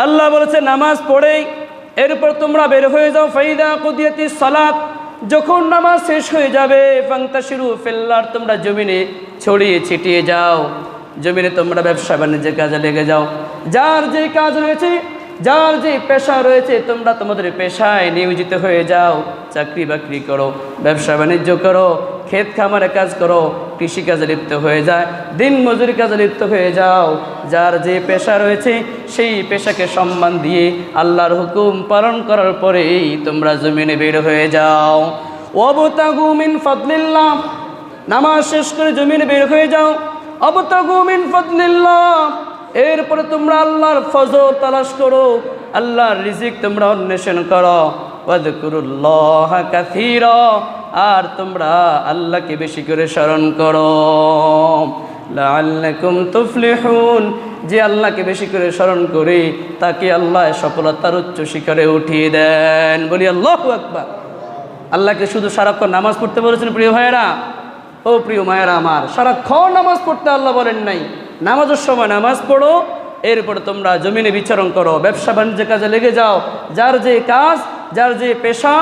আল্লাহ বলেছে নামাজ পড়েই এরপর তোমরা বের হয়ে যাও। ফাইদা কুদিয়াতিস সালাত, যখন নামাজ শেষ হয়ে যাবে ফান্তাশিরু ফিল আরদ, তোমরা জমিনে ছড়িয়ে ছিটিয়ে যাও, জমিনে তোমরা ব্যবসা বাণিজ্যের কাজে লেগে যাও। যার যে কাজ রয়েছে, যার যে পেশা রয়েছে, তোমরা তোমাদের পেশায় নিয়োজিত হয়ে যাও। চাকরি বাকরি করো, ব্যবসা বাণিজ্য করো, ক্ষেত খামারে কাজ করো, কৃষিকাজে লিপ্ত হয়ে যায়, দিন মজুরি কাজে লিপ্ত হয়ে যাও। যার যে পেশা রয়েছে সেই পেশাকে সম্মান দিয়ে আল্লাহর হুকুম পালন করার পরেই তোমরা জমিনে বের হয়ে যাও। ওয়াবতাগু মিন ফাদলিল্লাহ, নামাজ শেষ করে জমিনে বের হয়ে যাও। ওয়াবতাগু মিন ফাদলিল্লাহ, এরপরে তোমরা আল্লাহর ফজল তালাশ করো, আল্লাহর রিজিক তোমরা অন্বেষণ করো। ওয়াযকুরুল্লাহা কাসীরা, আর তোমরা আল্লাহকে বেশি করে স্মরণ করো। লাআল্লাকুম তুফলিহুন, যে আল্লাহকে বেশি করে স্মরণ করে তাকে আল্লাহ সফলতার উচ্চ শিখরে উঠিয়ে দেন। বলি আল্লাহু আকবার। আল্লাহকে শুধু সারাক্ষণ নামাজ পড়তে বলেছেন প্রিয় ভাইয়েরা, ও প্রিয় মায়েরা আমার, সারাক্ষণ নামাজ পড়তে আল্লাহ বলেন নাই। নামাজের সময় নামাজ পড়ো, এরপর তোমরা জমিনে বিচরণ করো, ব্যবসা বাণিজ্যের কাজে লেগে যাও। যার যে কাজ, যার যে পেশা,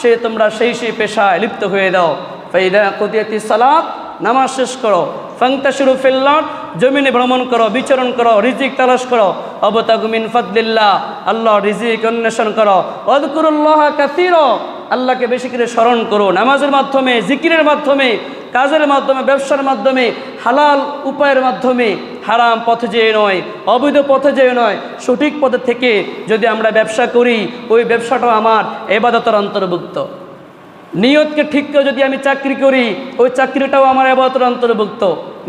সে তোমরা সেই পেশায় লিপ্ত হয়ে দাও। ফাইদা কুদিয়াতিস সালাত, নামাজ শেষ করো। ফান্তাশিরু ফিল আরদ, জমিনে ভ্রমণ করো, বিচরণ করো, রিজিক তালাশ করো। ওয়াবতাগু মিন ফাদলিল্লাহ, আল্লাহ রিজিক অন্বেষণ করো। ওয়াযকুরুল্লাহা কাসীরা, আল্লাহকে বেশি করে স্মরণ করো, নামাজের মাধ্যমে, জিকিরের মাধ্যমে, কাজের মাধ্যমে, ব্যবসার মাধ্যমে, হালাল উপায়ের মাধ্যমে, হারাম পথে যেয়ে নয়, অবৈধ পথে যেয়ে নয়, সঠিক পথে থেকে যদি আমরা ব্যবসা করি, ওই ব্যবসাটাও আমার ইবাদতের অন্তর্ভুক্ত। নিয়তকে ঠিক করে যদি আমি চাকরি করি, ওই চাকরিটাও আমার ইবাদতের অন্তর্ভুক্ত।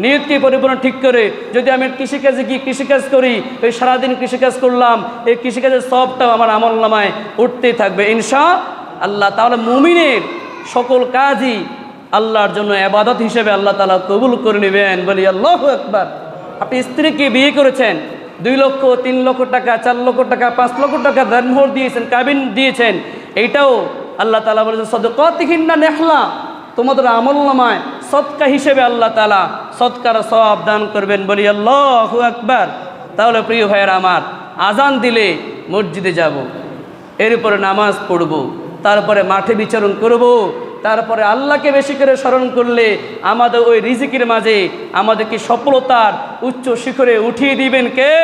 নিয়তকে পরিপূর্ণ ঠিক করে যদি আমি কৃষিকাজে গিয়ে কৃষিকাজ করি, ওই সারাদিন কৃষিকাজ করলাম, এই কৃষিকাজের সবটাও আমার আমলনামায় উঠতেই থাকবে ইনশাআল্লাহ। তাহলে মুমিনের সকল কাজই আল্লাহর জন্য ইবাদত হিসেবে আল্লাহ তাআলা কবুল করে নেবেন। বলি আল্লাহু আকবার। আপনি স্ত্রীকে বিয়ে করেছেন, 2 লক্ষ 3 লক্ষ টাকা, 4 লক্ষ টাকা, 5 লক্ষ টাকা দানমোহর দিয়েছেন, কাবিন দিয়েছেন, এইটাও আল্লাহ তাআলা বলেছেন সাদাকাতিহিন্না নিহলা, তোমাদের আমলনামায় সদকা হিসেবে আল্লাহ তাআলা সদকার সওয়াব দান করবেন। বলি আল্লাহু আকবার। তাহলে প্রিয় ভাইয়েরা আমার, আজান দিলে মসজিদে যাব, এরপরে নামাজ পড়ব, তারপরে মাঠে বিচরণ করব, তারপরে আল্লাহকে বেশি করে স্মরণ করলে আমাদের ওই রিজিকের মাঝে আমাদেরকে সফলতার উচ্চ শিখরে উঠিয়ে দিবেন কে?